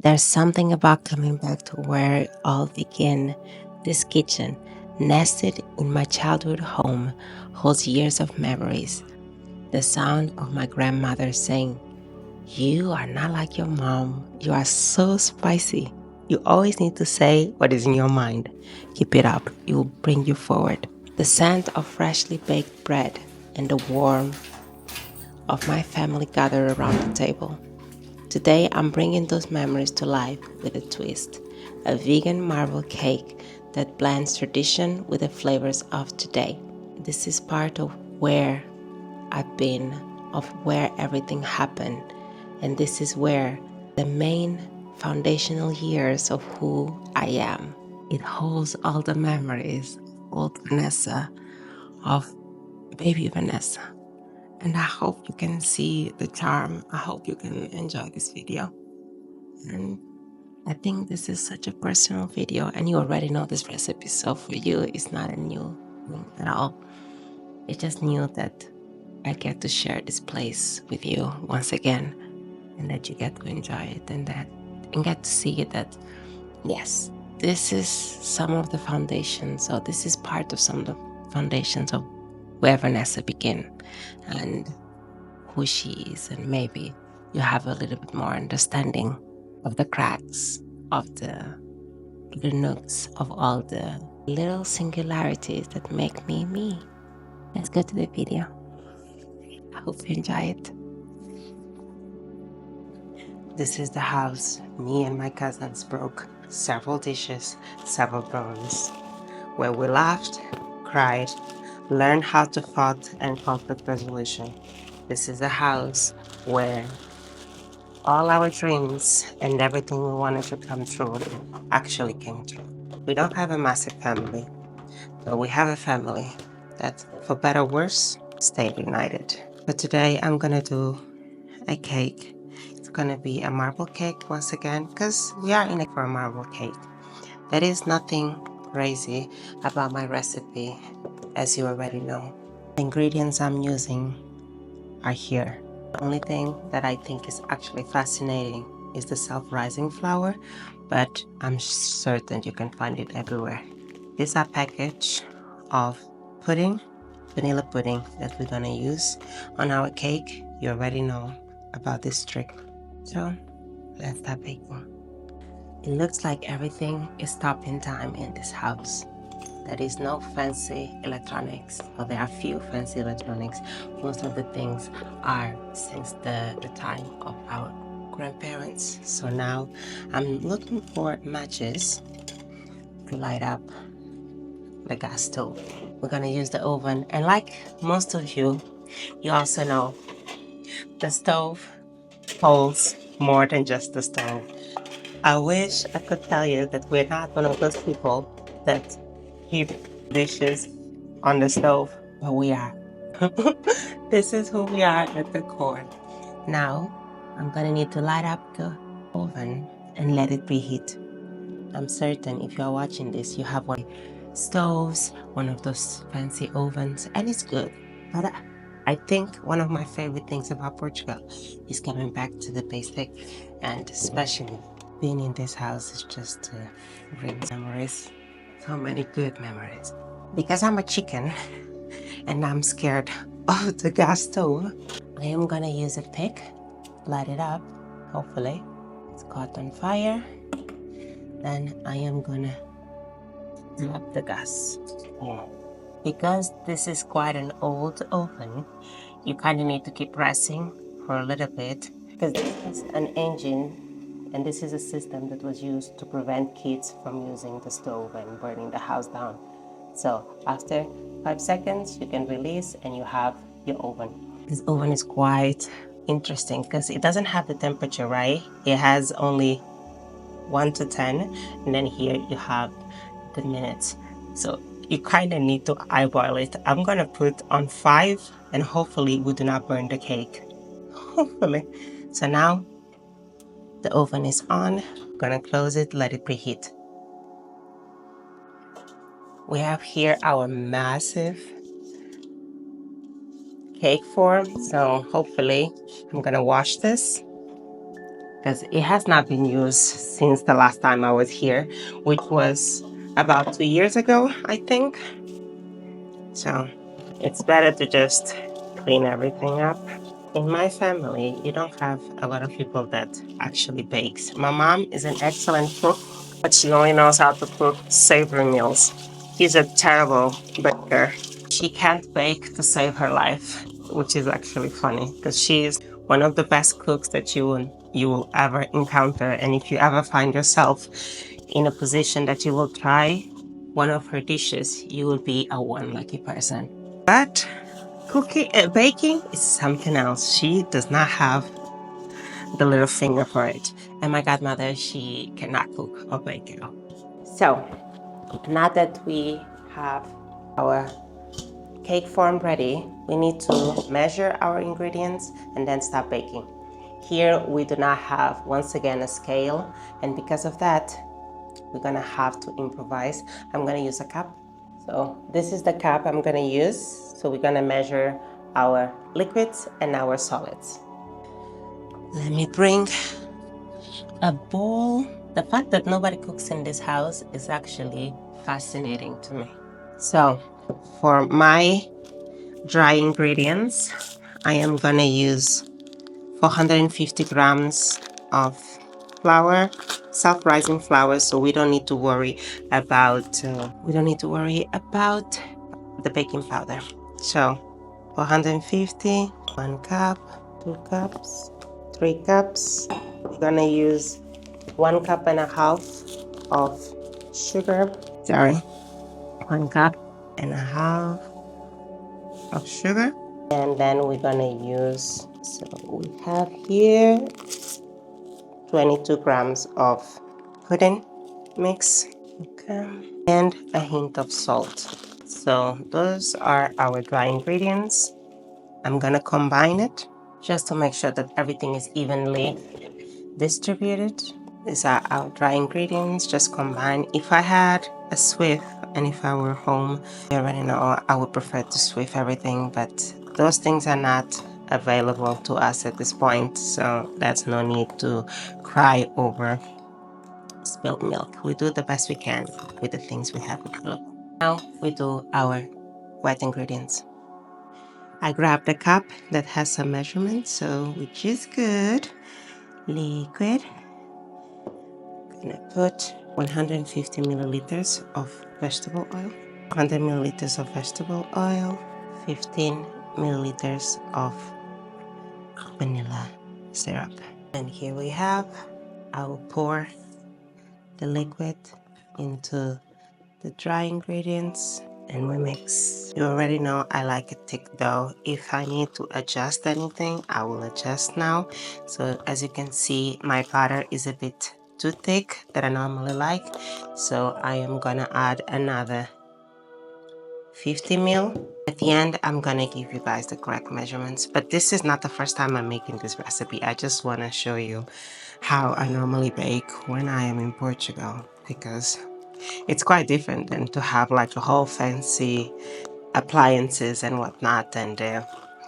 There's something about coming back to where it all began. This kitchen, nested in my childhood home, holds years of memories. The sound of my grandmother saying, "You are not like your mom. You are so spicy." You always need to say what is in your mind. Keep it up, it will bring you forward. The scent of freshly baked bread and the warmth of my family gathered around the table. Today, I'm bringing those memories to life with a twist, a vegan marble cake that blends tradition with the flavors of today. This is part of where I've been, of where everything happened, and this is where the main foundational years of who I am. It holds all the memories of old Vanessa, of baby Vanessa. And I hope you can see the charm. I hope you can enjoy this video. And I think this is such a personal video, and you already know this recipe, so for you, it's not a new thing at all. It's just new that I get to share this place with you once again, and that you get to enjoy it, and get to see that, yes, this is some of the foundations, so this is part of some of the foundations of where Vanessa began and who she is, and maybe you have a little bit more understanding of the cracks, of the nooks, of all the little singularities that make me me. Let's go to the video. I hope you enjoy it. This is the house me and my cousins broke several dishes, several bones, where we laughed, cried, learned how to fight and conflict resolution. This is a house where all our dreams and everything we wanted to come true actually came true. We don't have a massive family, but we have a family that, for better or worse, stayed united. But today I'm gonna do a cake. It's gonna be a marble cake once again, because we are in it for a marble cake. There is nothing crazy about my recipe, as you already know. The ingredients I'm using are here. The only thing that I think is actually fascinating is the self-rising flour, but I'm certain you can find it everywhere. These are package of pudding, vanilla pudding that we're gonna use on our cake. You already know about this trick. So let's start baking. It looks like everything is stopped in time in this house. There is no fancy electronics, or there are few fancy electronics. Most of the things are since the time of our grandparents. So now I'm looking for matches to light up the gas stove. We're gonna use the oven, and like most of you, you also know the stove holds more than just the stove. I wish I could tell you that we're not one of those people that keep dishes on the stove, but we are. This is who we are at the core. Now, I'm gonna need to light up the oven and let it preheat. I'm certain if you are watching this, you have one stoves, one of those fancy ovens, and it's good. But I think one of my favorite things about Portugal is coming back to the basic, and especially being in this house is just brings memories, so many good memories. Because I'm a chicken and I'm scared of the gas stove, I am gonna use a pick, light it up, hopefully. It's caught on fire. Then I am gonna drop the gas. Because this is quite an old oven, you kind of need to keep pressing for a little bit, because this is an engine and this is a system that was used to prevent kids from using the stove and burning the house down. So after 5 seconds, you can release and you have your oven. This oven is quite interesting because it doesn't have the temperature, right? It has only 1 to 10, and then here you have the minutes. So you kind of need to eyeball it. I'm gonna put on 5, and hopefully we do not burn the cake. Hopefully. So now the oven is on. I'm gonna close it, let it preheat. We have here our massive cake form. So hopefully I'm gonna wash this. because it has not been used since the last time I was here, which was about 2 years ago, I think. So it's better to just clean everything up. In my family, you don't have a lot of people that actually bakes. My mom is an excellent cook, but she only knows how to cook savory meals. She's a terrible baker. She can't bake to save her life, which is actually funny because she's one of the best cooks that you will ever encounter. And if you ever find yourself in a position that you will try one of her dishes, you will be a one lucky person. But baking is something else. She does not have the little finger for it. And my godmother, she cannot cook or bake at all. So now that we have our cake form ready, we need to measure our ingredients and then start baking. Here we do not have, once again, a scale, and because of that, we're gonna have to improvise. I'm gonna use a cup. So this is the cup I'm gonna use. So we're gonna measure our liquids and our solids. Let me bring a bowl. The fact that nobody cooks in this house is actually fascinating to me. So for my dry ingredients, I am gonna use 450 grams of flour, self-rising flour, so we don't need to worry about the baking powder. So 450, 1 cup, 2 cups, 3 cups. We're gonna use 1.5 cup of sugar. Sorry, 1.5 cup of sugar. And then we're gonna use, so we have here 22 grams of pudding mix, okay, and a hint of salt. So those are our dry ingredients. I'm gonna combine it just to make sure that everything is evenly distributed. These are our dry ingredients, just combine. If I had a Swift and if I were home, you already know I would prefer to Swift everything, but those things are not available to us at this point, so there's no need to cry over spilled milk. We do the best we can with the things we have available. Now we do our wet ingredients. I grabbed a cup that has some measurements, so which is good. Liquid. Gonna put 150 milliliters of vegetable oil, 100 milliliters of vegetable oil, 15 milliliters of vanilla syrup. And here we have, I will pour the liquid into the dry ingredients and we mix. You already know I like a thick dough. If I need to adjust anything, I will adjust now. So as you can see, my batter is a bit too thick that I normally like. So I am gonna add another 50 ml. At the end, I'm gonna give you guys the correct measurements, but this is not the first time I'm making this recipe. I just wanna show you how I normally bake when I am in Portugal, because it's quite different than to have like a whole fancy appliances and whatnot and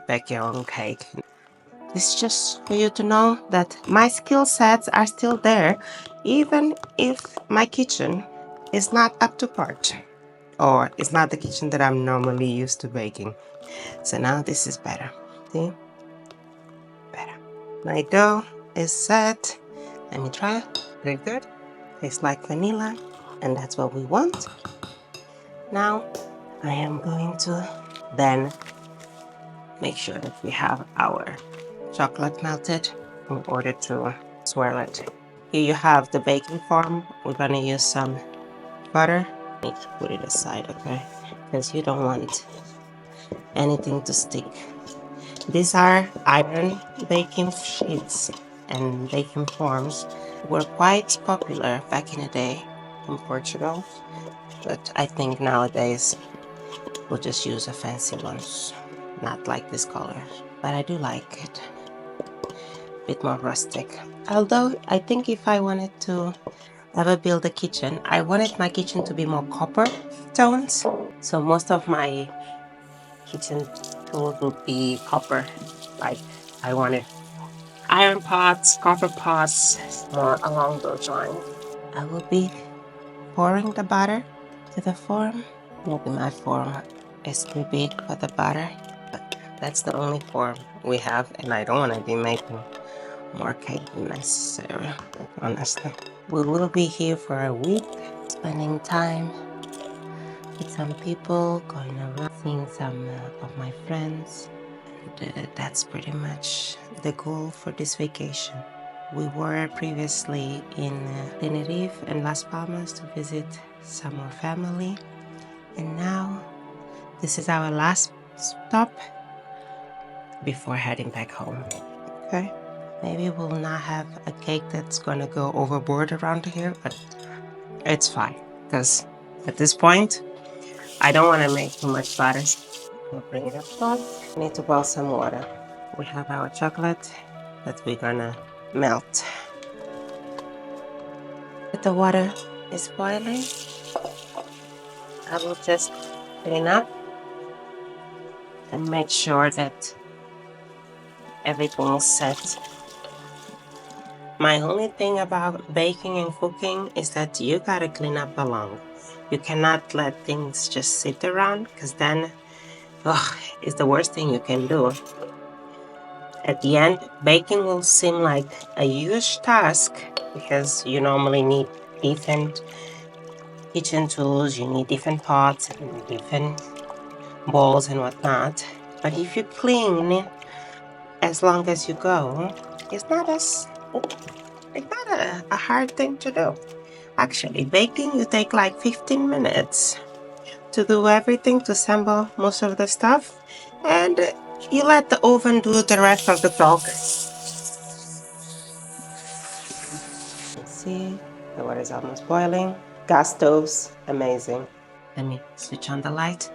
bake your own cake. It's just for you to know that my skill sets are still there, even if my kitchen is not up to par, or it's not the kitchen that I'm normally used to baking. So now this is better. See? Better. My dough is set. Let me try it. Very good. Tastes like vanilla, and that's what we want. Now I am going to then make sure that we have our chocolate melted in order to swirl it. Here you have the baking form. We're gonna use some butter. I need to put it aside, okay? Because you don't want anything to stick. These are iron baking sheets and baking forms. Were quite popular back in the day in Portugal, but I think nowadays we'll just use a fancy ones, not like this color. But I do like it, a bit more rustic. Although I think if I wanted to ever build a kitchen, I wanted my kitchen to be more copper tones. So most of my kitchen tools will be copper. Like I wanted iron pots, copper pots, more along those lines. I will be pouring the butter to the form. Maybe my form is too big for the butter, but that's the only form we have, and I don't want to be making more cake than necessary, honestly. We will be here for a week, spending time with some people, going around, seeing some of my friends. And that's pretty much the goal for this vacation. We were previously in Tenerife and Las Palmas to visit some more family, and now this is our last stop before heading back home. Okay? Maybe we'll not have a cake that's gonna go overboard around here, but it's fine because at this point I don't want to make too much butter. We'll bring it up top. We need to boil some water. We have our chocolate that we're gonna melt. The water is boiling. I will just clean up and make sure that everything is set. My only thing about baking and cooking is that you gotta clean up along. You cannot let things just sit around because then it's the worst thing you can do. At the end, baking will seem like a huge task because you normally need different kitchen tools, you need different pots and different bowls and whatnot. But if you clean as long as you go, it's not a hard thing to do. Actually, baking you take like 15 minutes to do everything, to assemble most of the stuff, and you let the oven do the rest of the talk. See, the water is almost boiling. Gas stoves, amazing. Let me switch on the light.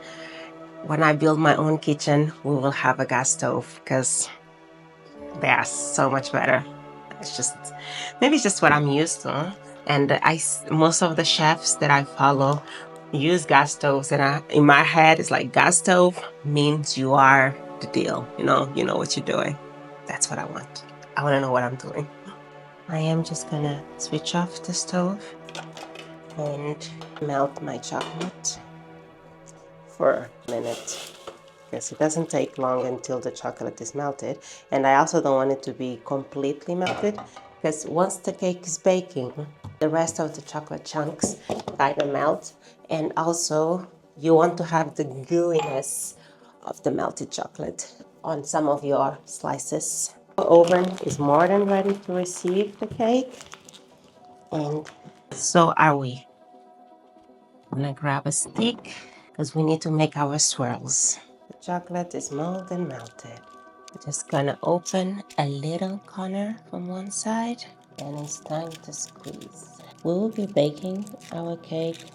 When I build my own kitchen, we will have a gas stove because they are so much better. It's just maybe it's just what I'm used to. And most of the chefs that I follow use gas stoves, and in my head it's like gas stove means you are the deal. You know what you're doing. That's what I want. I want to know what I'm doing. I am just gonna switch off the stove and melt my chocolate for a minute. Because it doesn't take long until the chocolate is melted. And I also don't want it to be completely melted because once the cake is baking, the rest of the chocolate chunks kind of melt. And also you want to have the gooiness of the melted chocolate on some of your slices. The oven is more than ready to receive the cake. And so are we. I'm gonna grab a stick because we need to make our swirls. The chocolate is molded and melted. We're just gonna open a little corner from one side and it's time to squeeze. We will be baking our cake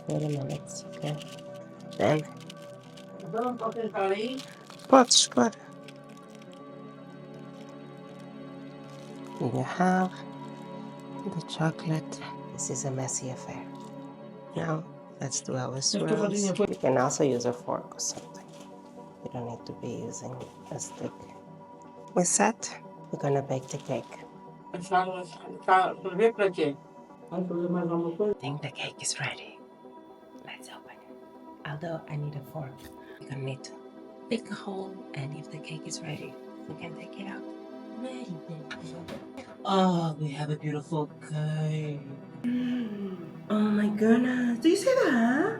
for 40 minutes, okay? Then, what's good? Here you have the chocolate. This is a messy affair. Now, let's do our swirls. You can also use a fork or something. You don't need to be using a stick. We're set. We're gonna bake the cake. I think the cake is ready. Let's open it. Although I need a fork. We're gonna need to pick a hole, and if the cake is ready, we can take it out. Oh, we have a beautiful cake. Oh my goodness. Do you see that?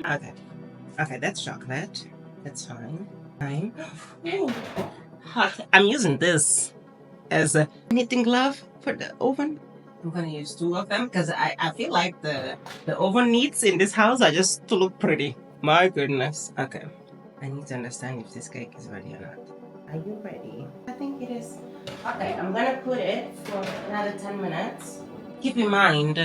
Okay. Okay, that's chocolate. That's fine. Fine. Oh, hot. I'm using this as a knitting glove for the oven. I'm gonna use two of them because I feel like the oven needs in this house are just to look pretty. My goodness. Okay. I need to understand if this cake is ready or not. Are you ready? I think it is. Okay, I'm gonna put it for another 10 minutes. Keep in mind,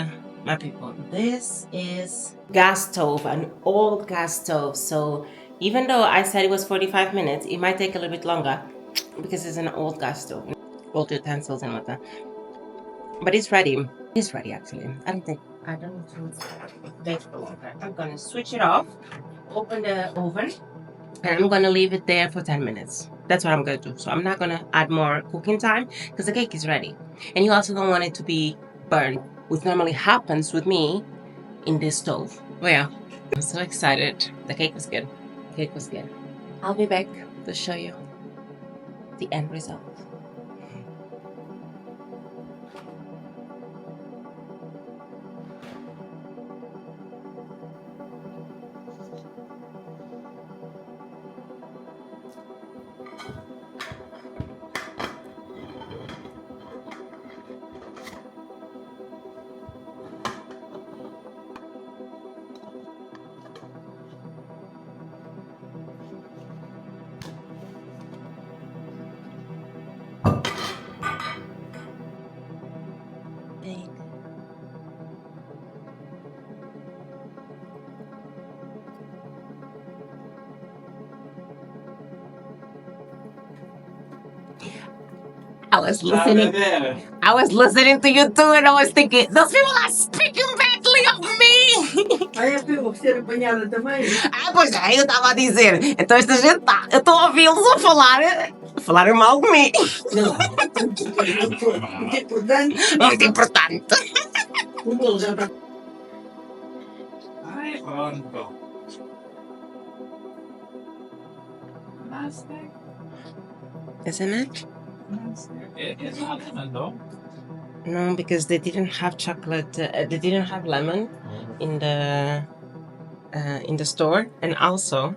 my people, this is gas stove, an old gas stove. So even though I said it was 45 minutes, it might take a little bit longer because it's an old gas stove. Old utensils and whatnot. But it's ready. It's ready actually. I don't need to bake for longer. I'm gonna switch it off, open the oven, and I'm gonna leave it there for 10 minutes. That's what I'm gonna do. So I'm not gonna add more cooking time because the cake is ready. And you also don't want it to be burned, which normally happens with me in this stove. Oh yeah, I'm so excited. The cake was good. The cake was good. I'll be back to show you the end result. I was listening. I was listening to you too, and I was thinking, those people are speaking badly of me. Pois é, eu estava a dizer. Então esta gente tá. Eu estou a ouvi-los a falar mal de mim. Muito importante. Isn't it? No, because they didn't have chocolate. They didn't have lemon in the store, and also